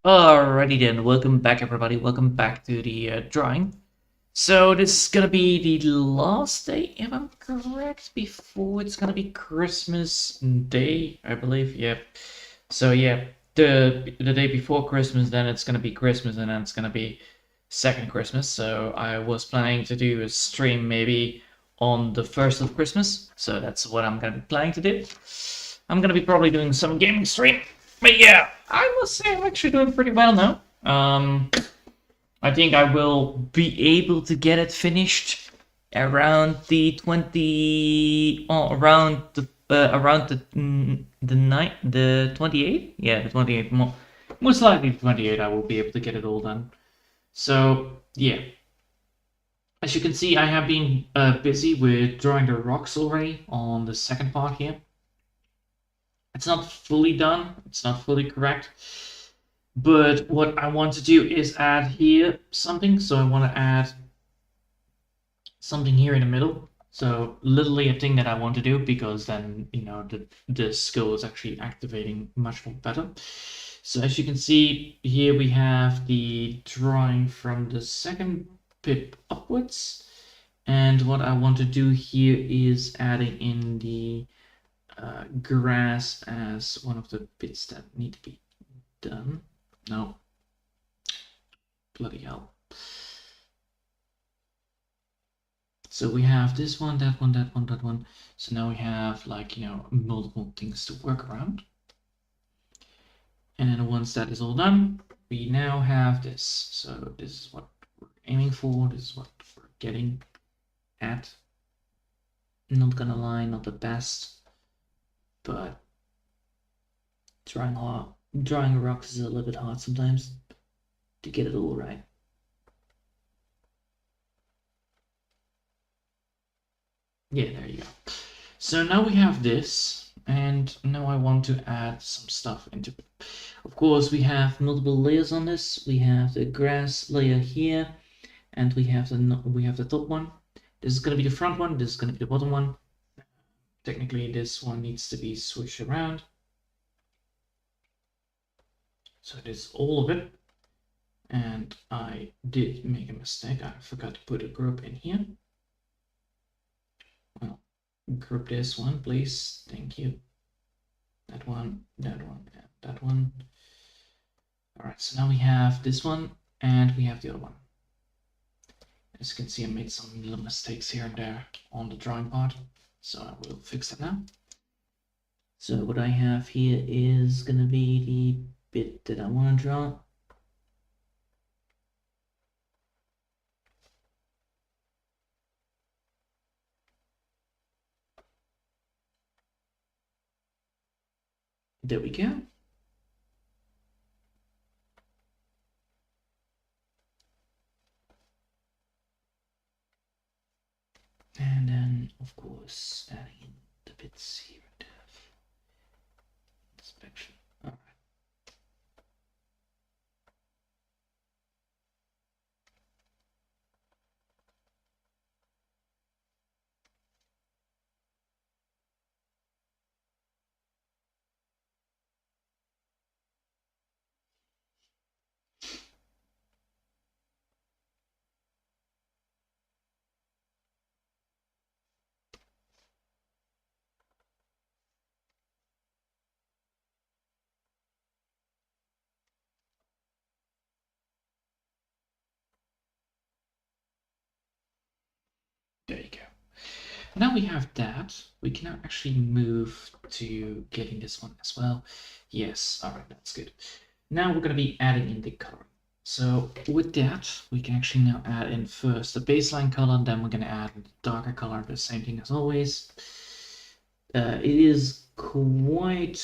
Alrighty then, welcome back everybody, welcome back to the drawing. So this is gonna be the last day, if I'm correct, before it's gonna be Christmas Day, I believe, yeah. So yeah, the day before Christmas, then it's gonna be Christmas, and then it's gonna be second Christmas. So I was planning to do a stream maybe on the first of Christmas, so that's what I'm gonna be planning to do. I'm gonna be probably doing some gaming stream. But yeah, I must say I'm actually doing pretty well now. I think I will be able to get it finished around the 20, oh, around the night, the 28th. Yeah, the 28th. Most likely the 28th. I will be able to get it all done. So yeah, as you can see, I have been busy with drawing the rocks already on the second part here. It's not fully done. It's not fully correct. But what I want to do is add here something. So I want to add something here in the middle. So literally a thing that I want to do, because then, the skill is actually activating much more better. So as you can see here, we have the drawing from the second bit upwards. And what I want to do here is adding in the grass as one of the bits that need to be done. No. Bloody hell. So we have this one, that one, that one, that one. So now we have multiple things to work around. And then once that is all done, we now have this. So this is what we're aiming for. This is what we're getting at. Not gonna lie, not the best, but drawing rocks is a little bit hard sometimes to get it all right. Yeah, there you go. So now we have this, and now I want to add some stuff into it. Of course, we have multiple layers on this. We have the grass layer here, and we have the top one. This is going to be the front one. This is going to be the bottom one. Technically, this one needs to be switched around. So this is all of it. And I did make a mistake. I forgot to put a group in here. Well, group this one, please. Thank you. That one, and that one. All right, so now we have this one, and we have the other one. As you can see, I made some little mistakes here and there on the drawing part, so I will fix it now. So what I have here is going to be the bit that I want to draw. There we go. And then, of course, adding in the bits here and there. Inspection. All right. There you go. Now we have that, we can now actually move to getting this one as well. Yes, all right, that's good. Now we're going to be adding in the coloring. So with that, we can actually now add in first the baseline color, then we're going to add the darker color, the same thing as always. It is quite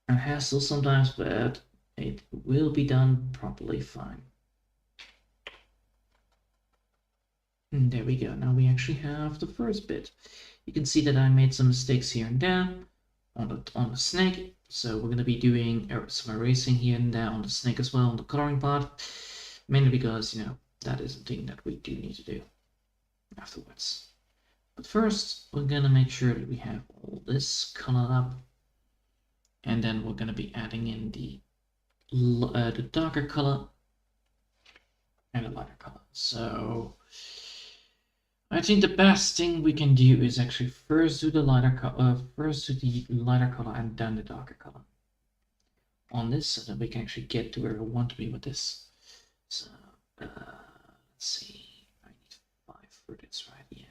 a hassle sometimes, but it will be done properly fine. And there we go. Now we actually have the first bit. You can see that I made some mistakes here and there on the snake. So we're going to be doing some erasing here and there on the snake as well, on the coloring part. Mainly because, that is a thing that we do need to do afterwards. But first, we're going to make sure that we have all this colored up And then we're going to be adding in the darker color and a lighter color. So I think the best thing we can do is actually first do the lighter color, and then the darker color on this, so that we can actually get to where we want to be with this. So let's see, I need 5 for this, right? Yeah.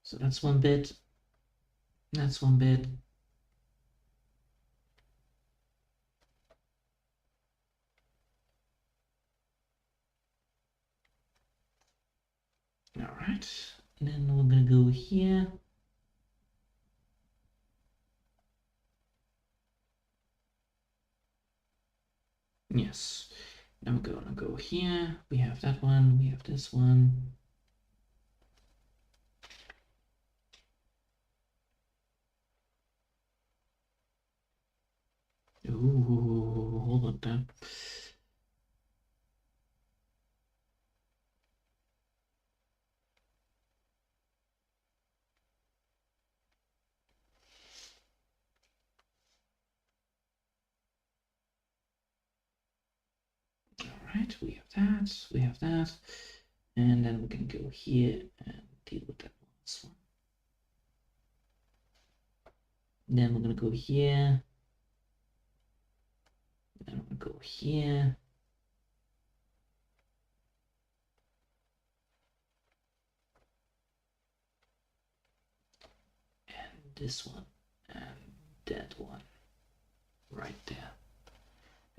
So that's one bit. That's one bit. All right, and then we're gonna go here. Yes. Now we're gonna go here. We have that one. We have this one. Ooh, hold on there. Right, we have that, and then we can go here and deal with that last one. Then we're gonna go here, then we're gonna go here, and this one, and that one, right there.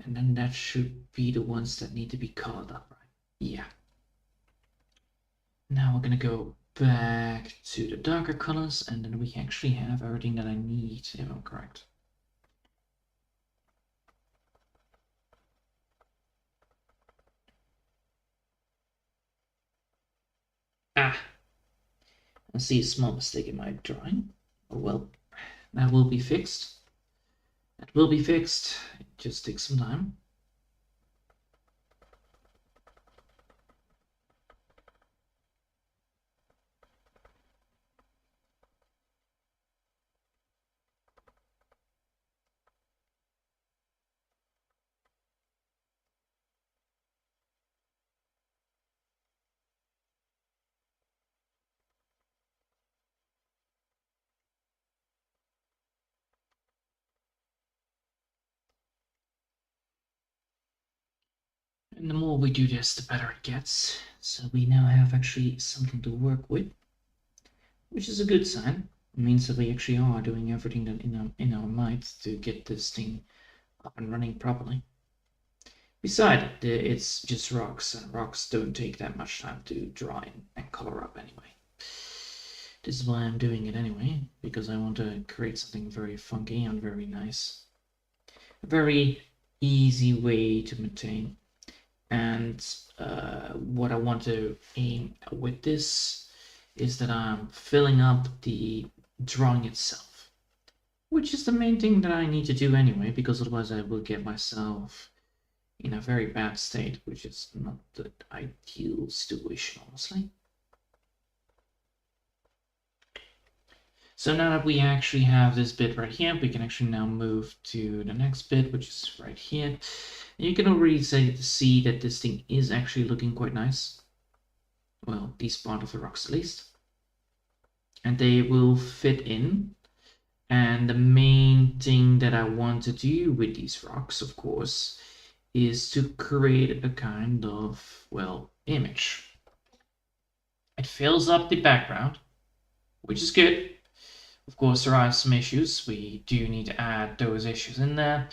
And then that should be the ones that need to be colored up, right? Yeah. Now we're gonna go back to the darker colors, and then we actually have everything that I need, if I'm correct. Ah, I see a small mistake in my drawing. Oh well, that will be fixed. That will be fixed. It just takes some time. And the more we do this, the better it gets. So we now have actually something to work with, which is a good sign. It means that we actually are doing everything that in our might to get this thing up and running properly. Besides, it's just rocks, and rocks don't take that much time to dry and color up anyway. This is why I'm doing it anyway, because I want to create something very funky and very nice. A very easy way to maintain. And what I want to aim with this is that I'm filling up the drawing itself, which is the main thing that I need to do anyway, because otherwise I will get myself in a very bad state, which is not the ideal situation, honestly. So now that we actually have this bit right here, we can actually now move to the next bit, which is right here. And you can already see that this thing is actually looking quite nice. Well, these part of the rocks at least. And they will fit in. And the main thing that I want to do with these rocks, of course, is to create a kind of, well, image. It fills up the background, which is good. Of course, there are some issues. We do need to add those issues in there.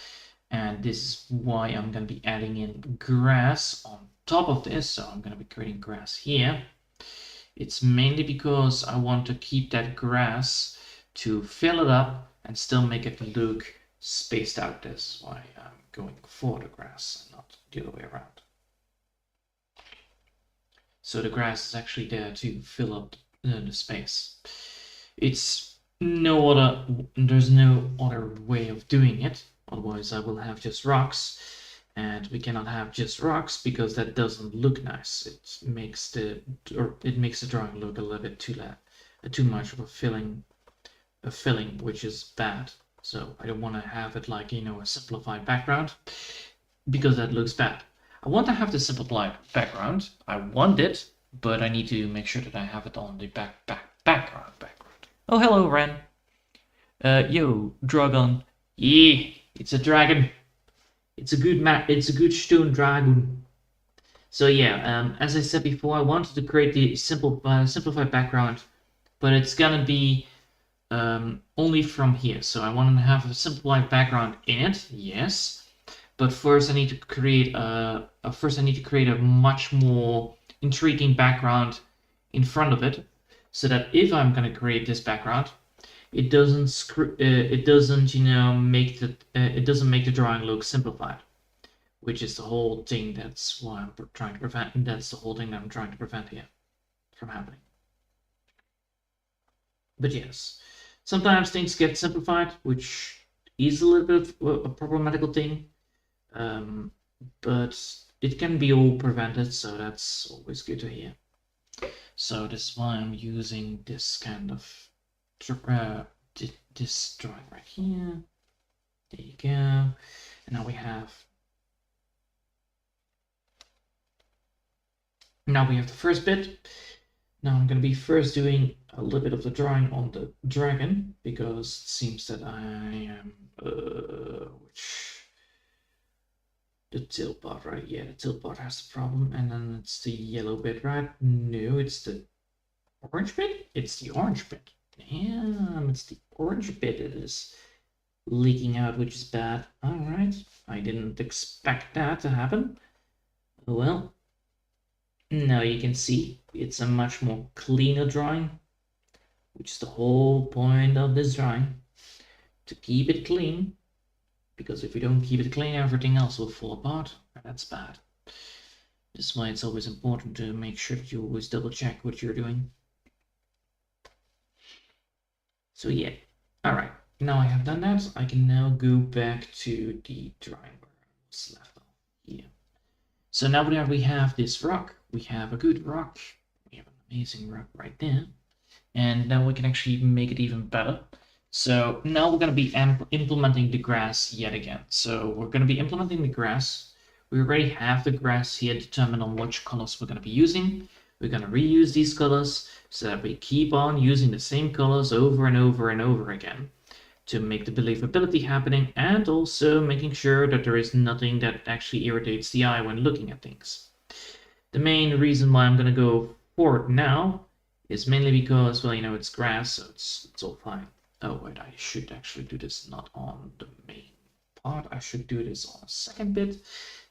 And this is why I'm going to be adding in grass on top of this. So I'm going to be creating grass here. It's mainly because I want to keep that grass to fill it up and still make it look spaced out. That's why I'm going for the grass and not the other way around. So the grass is actually there to fill up the space. There's no other way of doing it. Otherwise I will have just rocks, and we cannot have just rocks because that doesn't look nice. It makes the drawing look a little bit too too much of a filling, which is bad. So I don't want to have it like, you know, a simplified background, because that looks bad. I want to have the simplified background. I want it, but I need to make sure that I have it on the background. Oh, hello, Ren. Yo, dragon. Yeah, it's a dragon. It's a good map. It's a good stone dragon. So yeah, as I said before, I wanted to create the simplified background, but it's gonna be only from here. So I want to have a simplified background in it, yes. But first I need to create a much more intriguing background in front of it, so that if I'm gonna create this background, it doesn't, you know, make the drawing look simplified, which is the whole thing. That's why I'm trying to prevent. That's the whole thing that I'm trying to prevent here from happening. But yes, sometimes things get simplified, which is a little bit of a problematical thing, but it can be all prevented, so that's always good to hear. So this is why I'm using this kind of this drawing right here. There you go. And now we have the first bit. Now I'm going to be first doing a little bit of the drawing on the dragon, because it seems that I am the tail part, right? Yeah, the tail part has the problem, and then it's the yellow bit, right? No, it's the orange bit? It's the orange bit. Damn, it's the orange bit that is leaking out, which is bad. Alright, I didn't expect that to happen. Well, now you can see it's a much more cleaner drawing, which is the whole point of this drawing, to keep it clean, because if you don't keep it clean, everything else will fall apart, and that's bad. This is why it's always important to make sure that you always double check what you're doing. So yeah, alright, now I have done that, I can now go back to the drawing where I was left off here. So now that we have this rock, we have a good rock, we have an amazing rock right there, and now we can actually make it even better. So now we're going to be implementing the grass yet again. So we're going to be implementing the grass. We already have the grass here determined on which colors we're going to be using. We're going to reuse these colors so that we keep on using the same colors over and over and over again to make the believability happening, and also making sure that there is nothing that actually irritates the eye when looking at things. The main reason why I'm going to go forward now is mainly because, well, you know, it's grass, so it's all fine. Oh wait, I should actually do this not on the main part. I should do this on a second bit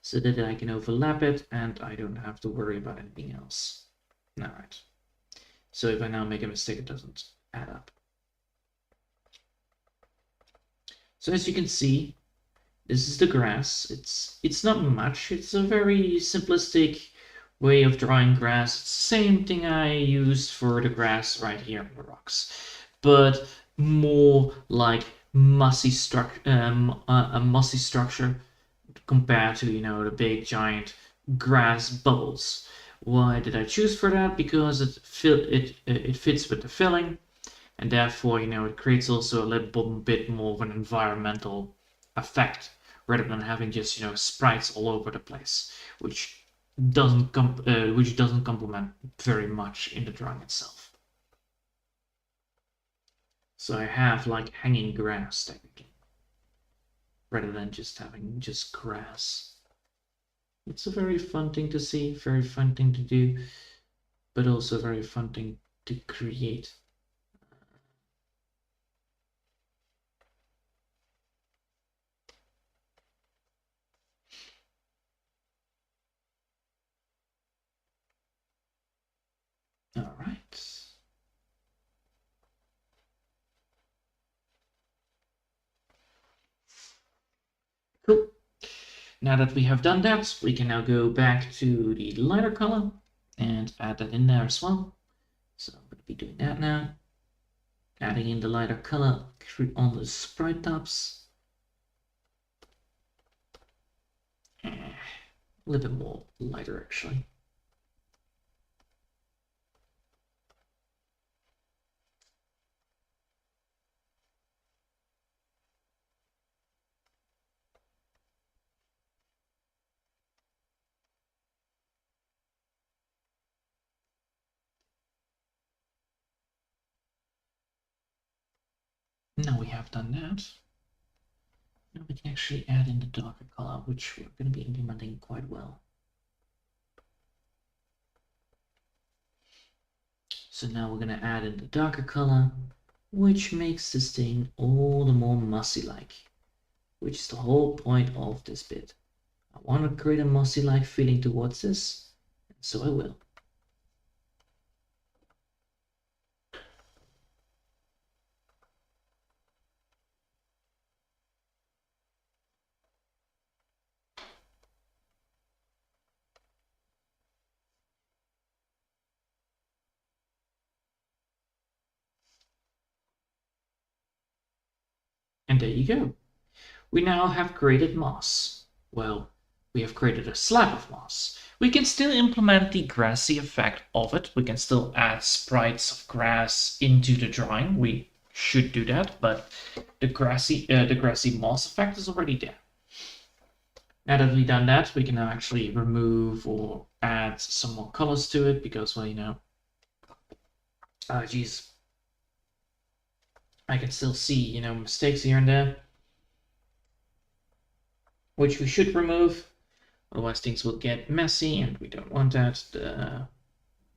so that I can overlap it and I don't have to worry about anything else. Alright. So if I now make a mistake, it doesn't add up. So as you can see, this is the grass. It's not much. It's a very simplistic way of drawing grass. It's the same thing I used for the grass right here on the rocks, but more like a mossy structure compared to, you know, the big giant grass bubbles. Why did I choose for that? Because it fits with the filling, and therefore, you know, it creates also a little bit more of an environmental effect rather than having just, you know, sprites all over the place, which doesn't complement very much in the drawing itself. So I have like hanging grass technically, rather than just having just grass. It's a very fun thing to see, very fun thing to do, but also a very fun thing to create. All right. Cool. Now that we have done that, we can now go back to the lighter color and add that in there as well. So I'm going to be doing that now. Adding in the lighter color on the sprite tops. A little bit more lighter actually. Now we have done that. Now we can actually add in the darker color, which we're going to be implementing quite well. So now we're going to add in the darker color, which makes this thing all the more mossy-like, which is the whole point of this bit. I want to create a mossy-like feeling towards this, and so I will. And there you go. We now have created moss. Well, we have created a slab of moss. We can still implement the grassy effect of it. We can still add sprites of grass into the drawing. We should do that, but the grassy moss effect is already there. Now that we've done that, we can now actually remove or add some more colors to it because, well, you know, geez, I can still see, you know, mistakes here and there, which we should remove. Otherwise, things will get messy, and we don't want that.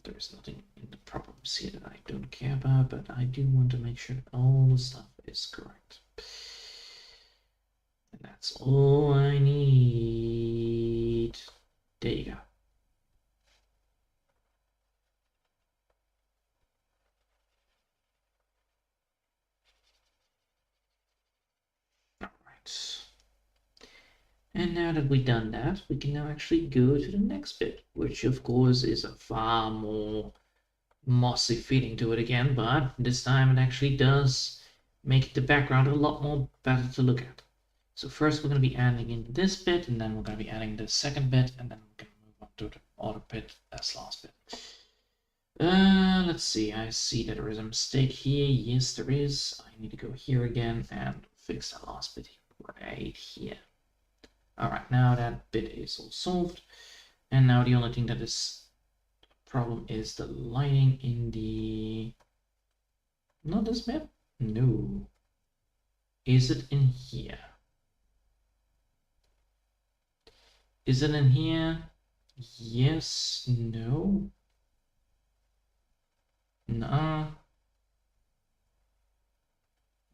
There's nothing in the problems here that I don't care about, but I do want to make sure that all the stuff is correct. And that's all I need. There you go. All right. And now that we've done that, we can now actually go to the next bit, which of course is a far more mossy feeling to it again, but this time it actually does make the background a lot more better to look at. So first we're going to be adding in this bit, and then we're going to be adding the second bit, and then we're going to move on to the other bit as last bit. Let's see, I see that there is a mistake here. Yes, there is. I need to go here again and fix that last bit right here. All right, now that bit is all solved. And now the only thing that is a problem is the lighting in the... Not this bit? No. Is it in here? Is it in here? Yes, no. No.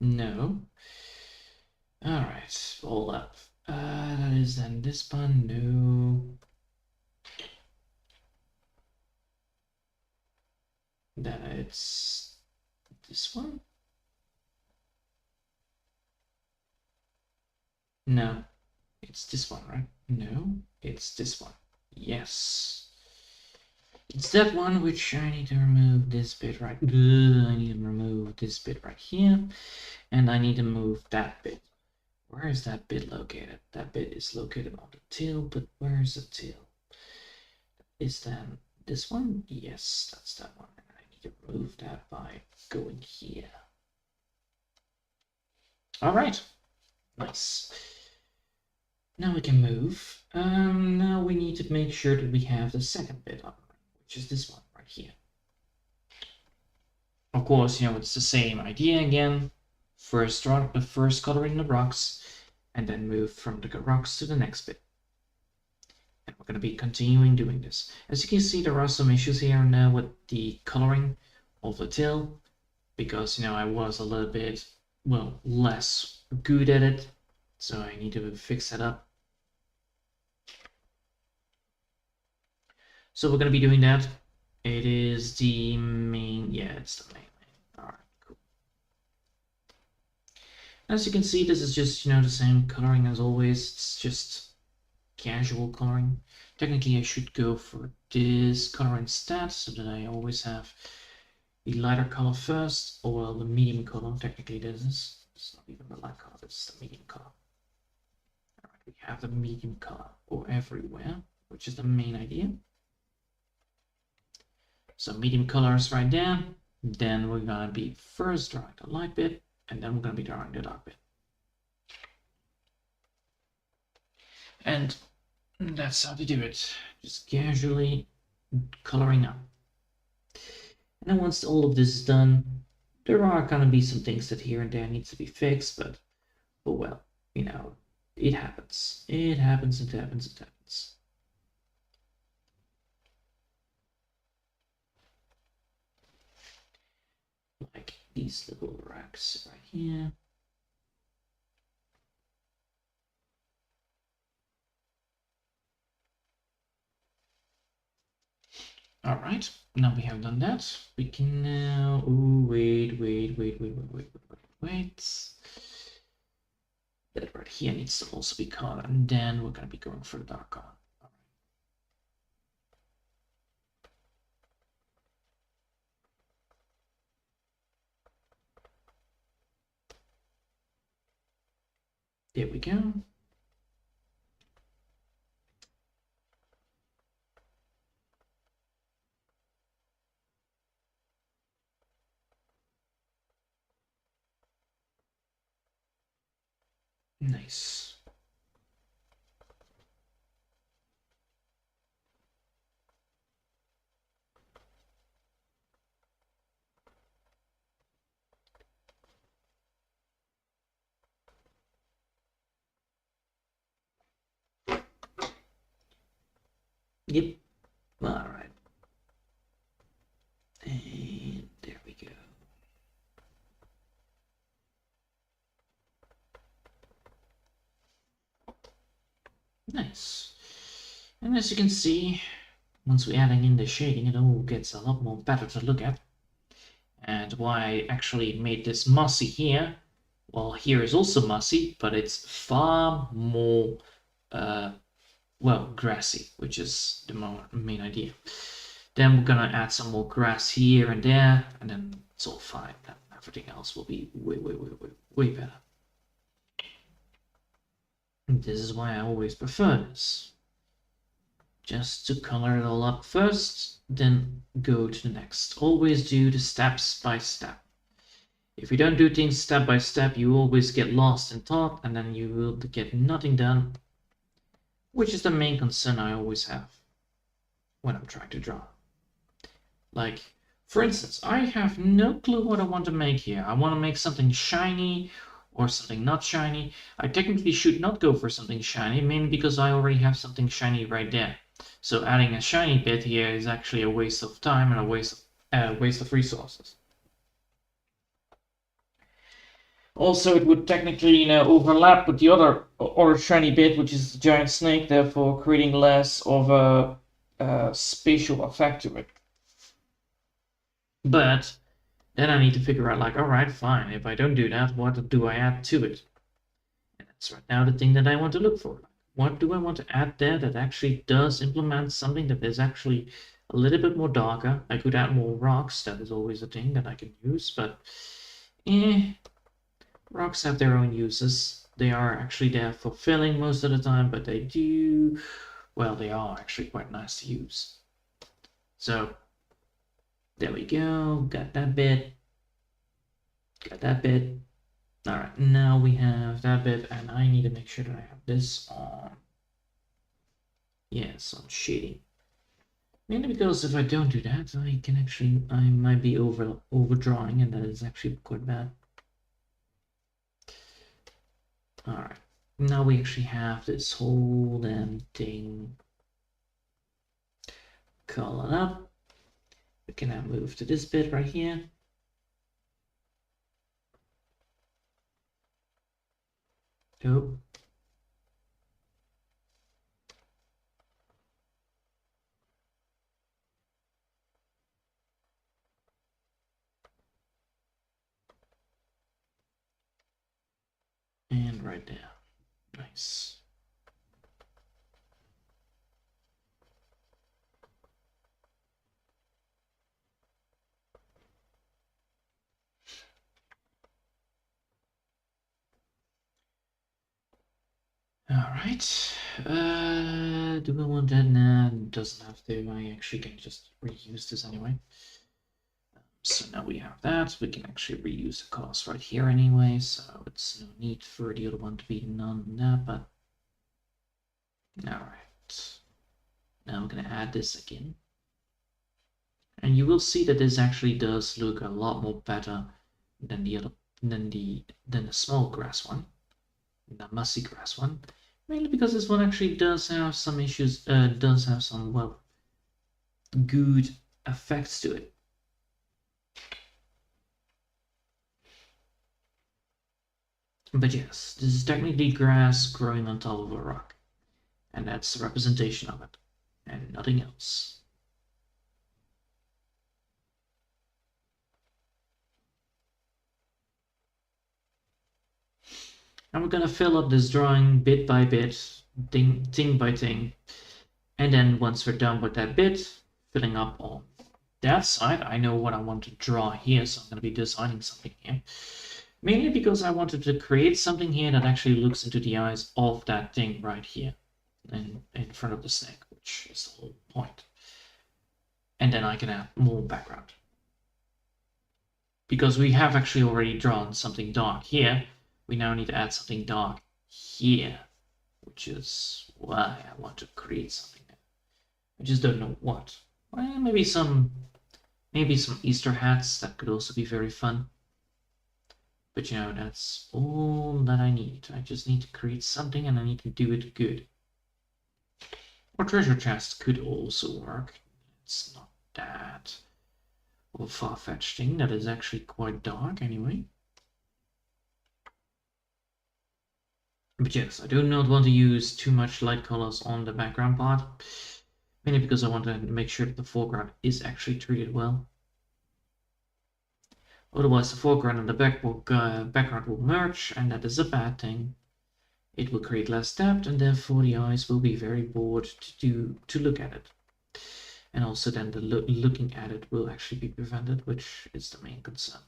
No. All right, hold up. That is then this one. No. Then it's this one. No, it's this one, right? No, it's this one. Yes. It's that one which I need to remove this bit right. I need to remove this bit right here. And I need to move that bit. Where is that bit located? That bit is located on the tail, but where is the tail? Is then this one? Yes, that's that one. And I need to remove that by going here. All right, nice. Now we can move. Now we need to make sure that we have the second bit up, which is this one right here. Of course, you know, it's the same idea again. First coloring the rocks, and then move from the rocks to the next bit. And we're going to be continuing doing this. As you can see, there are some issues here now with the coloring of the tail, because, you know, I was a little bit, well, less good at it, so I need to fix that up. So we're going to be doing that. It is the main, yeah, it's the main. All right, cool. As you can see, this is just, you know, the same coloring as always. It's just casual coloring. Technically, I should go for this color instead, so that I always have the lighter color first, or well, the medium color. Technically, this is, it's not even the light color, it's the medium color. All right, we have the medium color or everywhere, which is the main idea. So medium colors right there. Then we're gonna be first drawing the light bit, and then we're gonna be drawing the dark bit. And that's how to do it. Just casually coloring up. And then once all of this is done, There are gonna be some things that here and there needs to be fixed, but well, you know, it happens. It happens, it happens, it happens. Like these little racks right here. All right, now we have done that. We can now, ooh, wait. That right here needs to also be colored, and then we're gonna be going for the dark color. There we go. Nice. Yep. All right. And there we go. Nice. And as you can see, once we're adding in the shading, it all gets a lot more better to look at. And why I actually made this mossy here, well, here is also mossy, but it's far more, well, grassy, which is the main idea. Then we're gonna add some more grass here and there, and then it's all fine. And everything else will be way better. And this is why I always prefer this. Just to color it all up first, then go to the next. Always do the steps by step. If you don't do things step by step, you always get lost in thought, and then you will get nothing done, which is the main concern I always have when I'm trying to draw. Like, for instance, I have no clue what I want to make here. I want to make something shiny or something not shiny. I technically should not go for something shiny, mainly because I already have something shiny right there. So adding a shiny bit here is actually a waste of time and a waste of resources. Also, it would technically, you know, overlap with the other shiny bit, which is the giant snake, therefore creating less of a spatial effect to it. But then I need to figure out, like, all right, fine. If I don't do that, what do I add to it? And that's right now the thing that I want to look for. What do I want to add there that actually does implement something that is actually a little bit more darker? I could add more rocks. That is always a thing that I can use, but rocks have their own uses. They are actually there for filling most of the time, but they do, well, they are actually quite nice to use. So there we go. Got that bit. Got that bit. All right, now we have that bit, and I need to make sure that I have this on. Yes, on shading. Mainly because if I don't do that, I might be overdrawing, and that is actually quite bad. All right, now we actually have this whole damn thing colored up. We can now move to this bit right here. Oh. And right there. Nice. All right. Do I want that? Nah, it doesn't have to. I actually can just reuse this anyway. So now we have that. We can actually reuse the colors right here anyway, so it's no need for the other one to be none of that, but all right. Now I'm gonna add this again. And you will see that this actually does look a lot more better then the small grass one, the mossy grass one. Mainly because this one actually does have some issues, does have some, well, good effects to it. But yes, this is technically grass growing on top of a rock. And that's a representation of it, and nothing else. And we're gonna fill up this drawing bit by bit, thing by thing. And then once we're done with that bit, filling up on that side, I know what I want to draw here, so I'm gonna be designing something here. Mainly because I wanted to create something here that actually looks into the eyes of that thing right here in front of the snake, which is the whole point. And then I can add more background. Because we have actually already drawn something dark here, we now need to add something dark here, which is why I want to create something there. I just don't know what. Well, maybe some Easter hats, that could also be very fun. But you know, that's all that I need. I just need to create something and I need to do it good. Or treasure chest could also work. It's not that of a far-fetched thing. That is actually quite dark anyway. But yes, I do not want to use too much light colors on the background part. Mainly because I want to make sure that the foreground is actually treated well. Otherwise, the foreground and the background will merge, and that is a bad thing. It will create less depth, and therefore the eyes will be very bored to look at it. And also then the looking at it will actually be prevented, which is the main concern.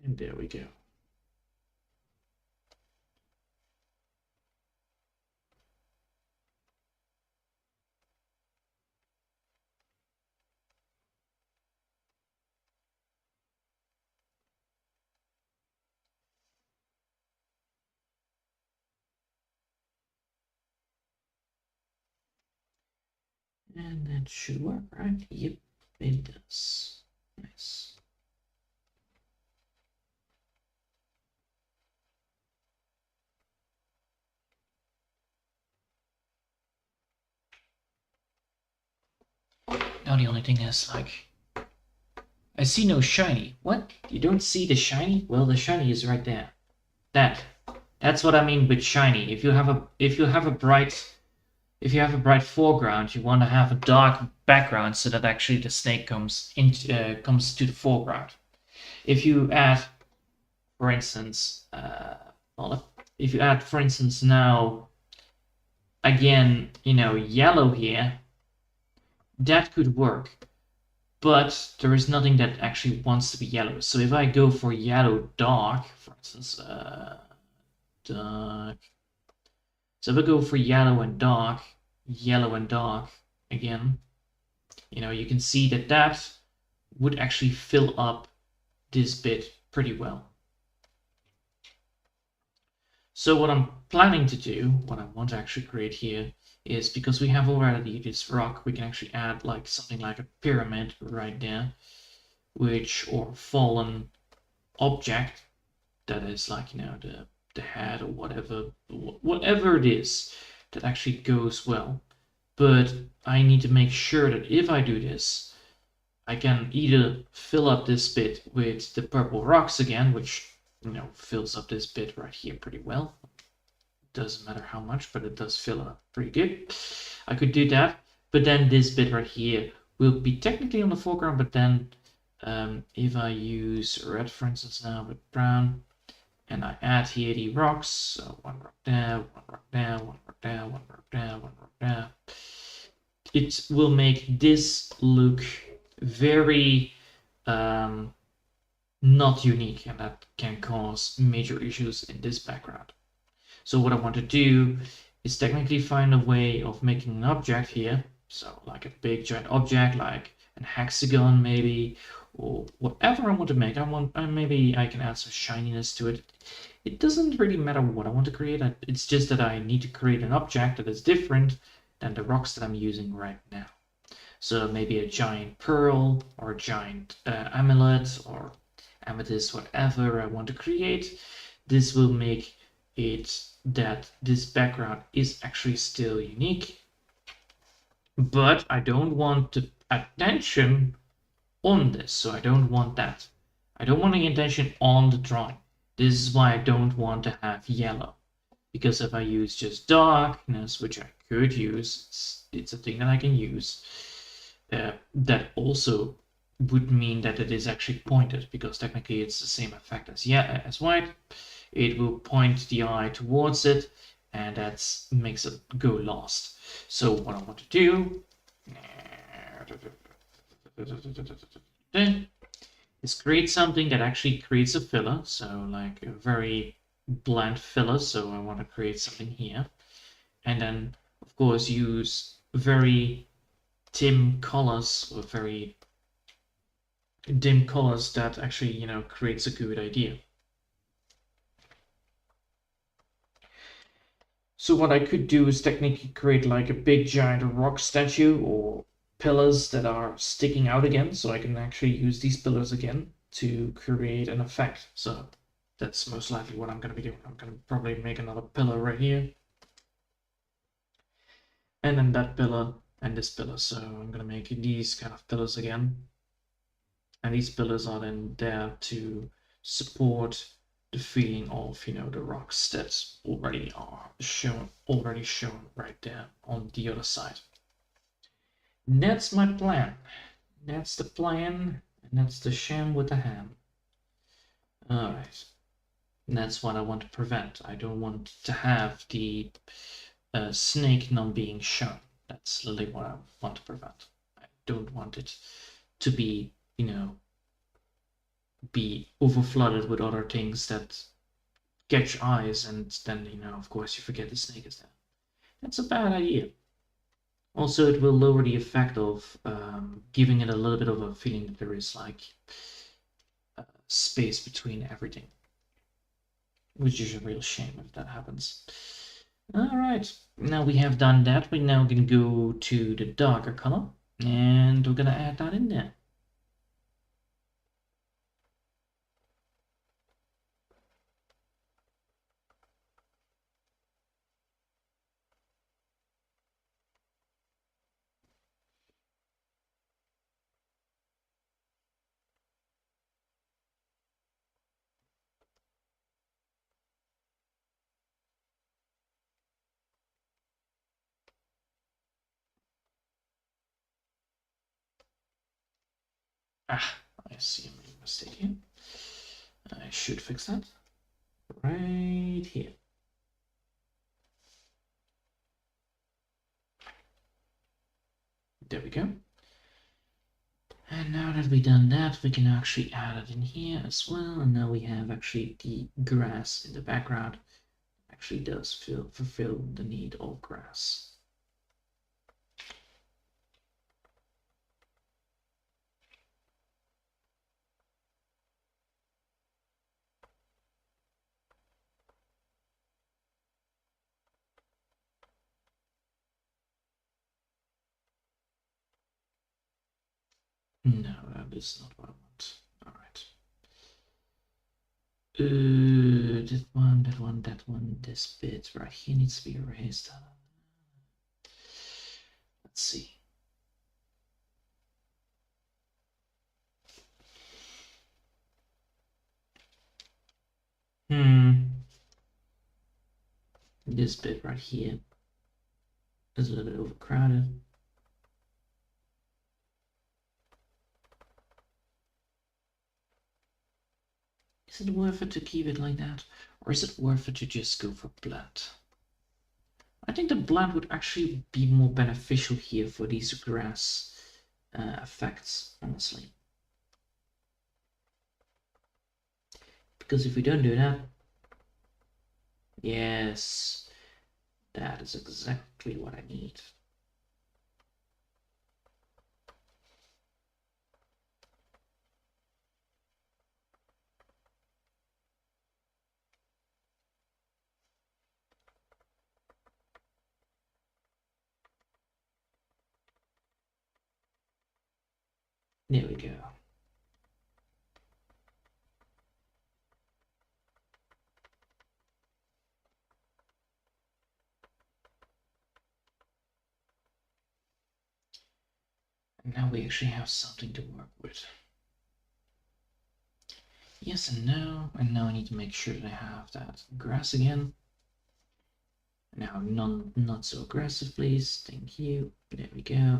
And there we go. And that should work, right? Yep, it does. Nice. Now the only thing is, like, I see no shiny. What? You don't see the shiny? Well, the shiny is right there. That's what I mean with shiny. If you have a bright foreground, you want to have a dark background so that actually the snake comes to the foreground. If you add, for instance, now again, yellow here, that could work. But there is nothing that actually wants to be yellow. So if I go for yellow dark, for instance, dark. So if I go for yellow and dark again, you can see that would actually fill up this bit pretty well. So what I'm planning to do, what I want to actually create here, is because we have already this rock, we can actually add like something like a pyramid right there, or fallen object that is like, the head or whatever it is that actually goes well. But I need to make sure that if I do this, I can either fill up this bit with the purple rocks again, which fills up this bit right here pretty well. doesn't matter how much, but it does fill up pretty good. I could do that, but then this bit right here will be technically on the foreground, but then if I use red, for instance, now with brown, and I add here the rocks, so one rock there, one rock there, one rock there, one rock there, one rock there, it will make this look very not unique, and that can cause major issues in this background. So what I want to do is technically find a way of making an object here, so like a big giant object, like an hexagon maybe, or whatever I want to make. Maybe I can add some shininess to it. It doesn't really matter what I want to create. It's just that I need to create an object that is different than the rocks that I'm using right now. So maybe a giant pearl or a giant amulet or amethyst, whatever I want to create. This will make it that this background is actually still unique, but I don't want the attention on this, so I don't want that. I don't want the attention on the drawing. This is why I don't want to have yellow, because if I use just darkness, which I could use, it's a thing that I can use, that also would mean that it is actually pointed, because technically it's the same effect as white. It will point the eye towards it, and that makes it go lost. So what I want to do is create something that actually creates a filler, so like a very bland filler. So I want to create something here, and then of course use very dim colors, or very dim colors that actually, you know, creates a good idea. So what I could do is technically create like a big giant rock statue or pillars that are sticking out again, so I can actually use these pillars again to create an effect. So that's most likely what I'm going to be doing. I'm going to probably make another pillar right here, and then that pillar and this pillar. So I'm going to make these kind of pillars again, and these pillars are then there to support the feeling of, you know, the rocks that already shown right there on the other side. That's my plan. That's the plan, and that's the sham with the ham. All right. And that's what I want to prevent. I don't want to have the snake not being shown. That's literally what I want to prevent. I don't want it to be, you know, be overflooded with other things that catch eyes, and then, you know, of course you forget the snake is there. That's a bad idea. Also, it will lower the effect of giving it a little bit of a feeling that there is like space between everything, which is a real shame if that happens. All right, now we have done that. We're now gonna go to the darker color, and we're gonna add that in there. Ah, I see a mistake here. I should fix that right here. There we go. And now that we've done that, we can actually add it in here as well. And now we have actually the grass in the background. Actually does fulfill the need of grass. No, that is not what I want. All right. That one, this bit right here needs to be erased. Let's see. This bit right here is a little bit overcrowded. Is it worth it to keep it like that? Or is it worth it to just go for blend? I think the blend would actually be more beneficial here for these grass effects, honestly. Because if we don't do that, yes, that is exactly what I need. There we go. And now we actually have something to work with. Yes and no, and now I need to make sure that I have that grass again. Now not so aggressive, please. Thank you. There we go.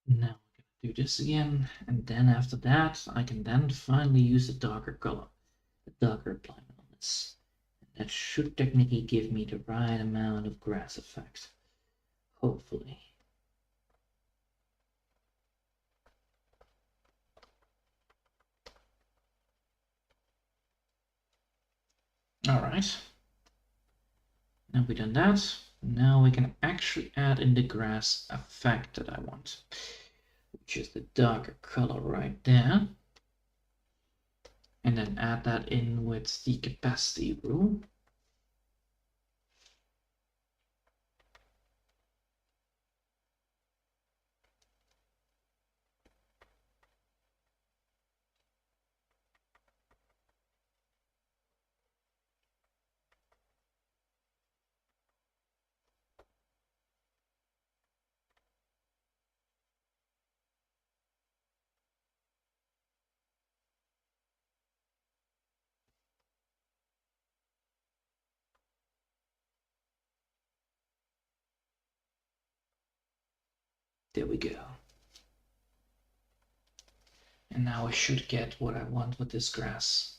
Now we're gonna do this again, and then after that, I can then finally use the darker color, the darker applying on this. That should technically give me the right amount of grass effect, hopefully. All right. Now we've done that. Now we can actually add in the grass effect that I want, which is the darker color right there. And then add that in with the opacity rule. There we go. And now I should get what I want with this grass.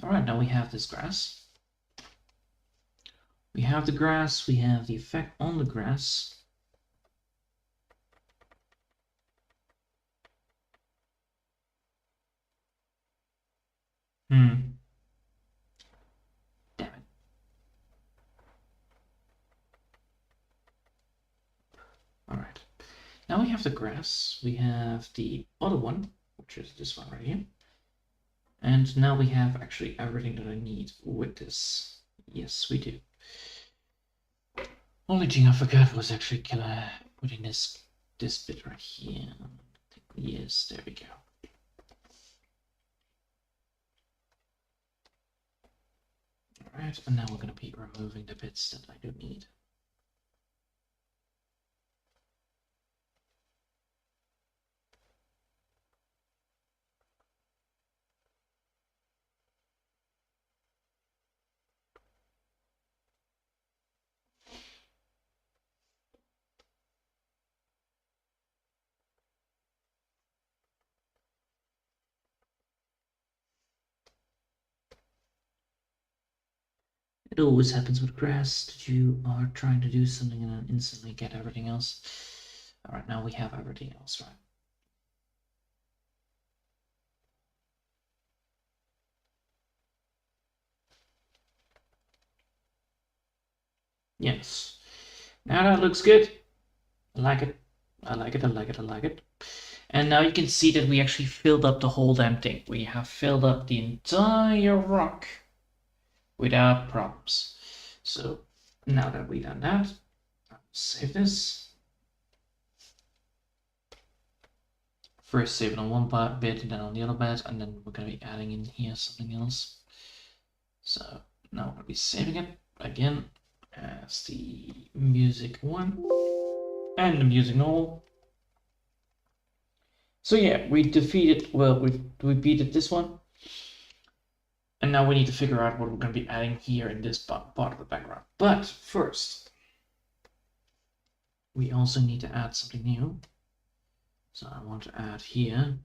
All right, now we have this grass. We have the grass, we have the effect on the grass. Damn it. All right. Now we have the grass, we have the other one, which is this one right here. And now we have actually everything that I need with this. Yes, we do. Only thing I forgot was actually putting this bit right here. Yes, there we go. All right, and now we're going to be removing the bits that I don't need. It always happens with grass that you are trying to do something and then instantly get everything else. Alright, now we have everything else, right? Yes. Now that looks good. I like it. I like it, I like it, I like it. And now you can see that we actually filled up the whole damn thing. We have filled up the entire rock without problems. So now that we've done that, I'll save this. First save it on one bit and then on the other bit, and then we're going to be adding in here something else. So now we're going to be saving it again as the music one and the music null. So yeah, we defeated, well, we beat this one. And now we need to figure out what we're going to be adding here in this part of the background. But first, we also need to add something new. So I want to add here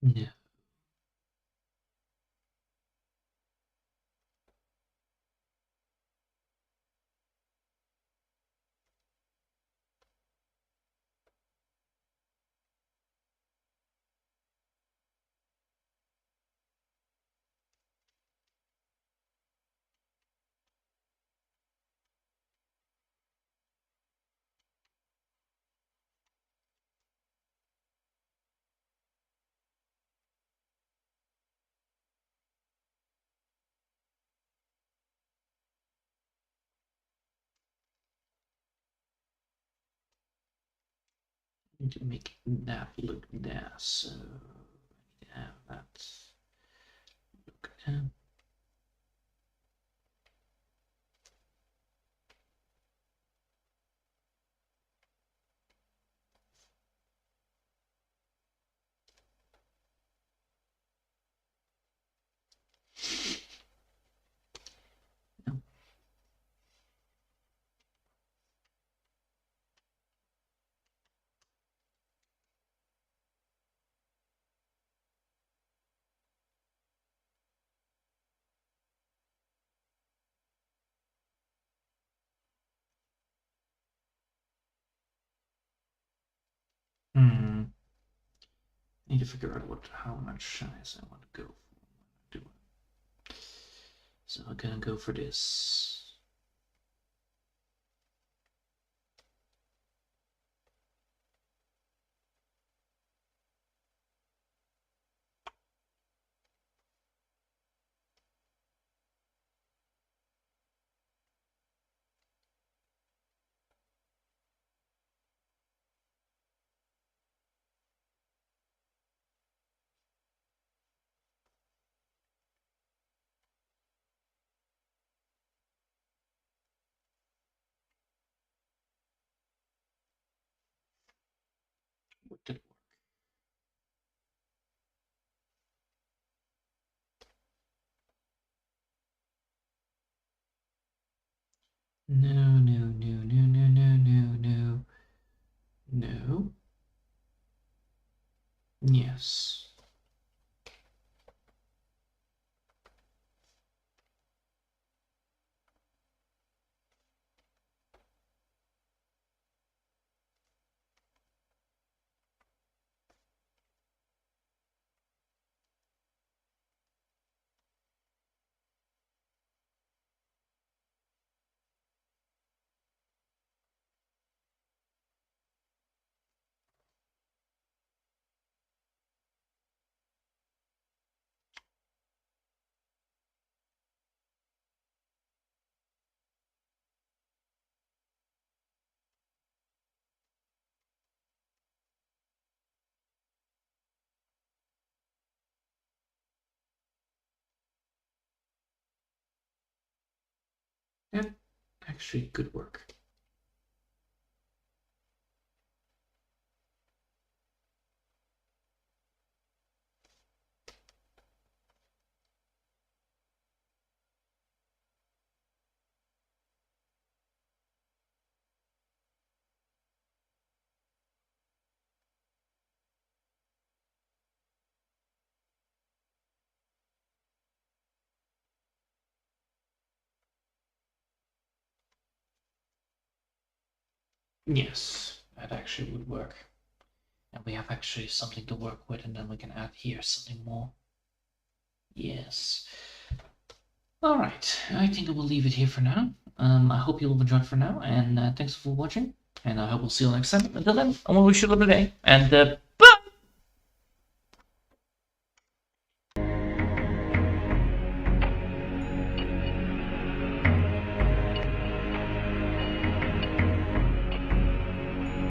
yeah. Need to make that look there, so I need to have that look there. Need to figure out how much size I want to go for. So I'm gonna go for this. What did work? No, no, no, no, no, no, no, no. No. Yes. That actually could work. Yes, that actually would work. And we have actually something to work with, and then we can add here something more. Yes. Alright, I think I will leave it here for now. I hope you'll have enjoyed for now, and thanks for watching. And I hope we'll see you next time. Until then, I want to wish you a lovely day, and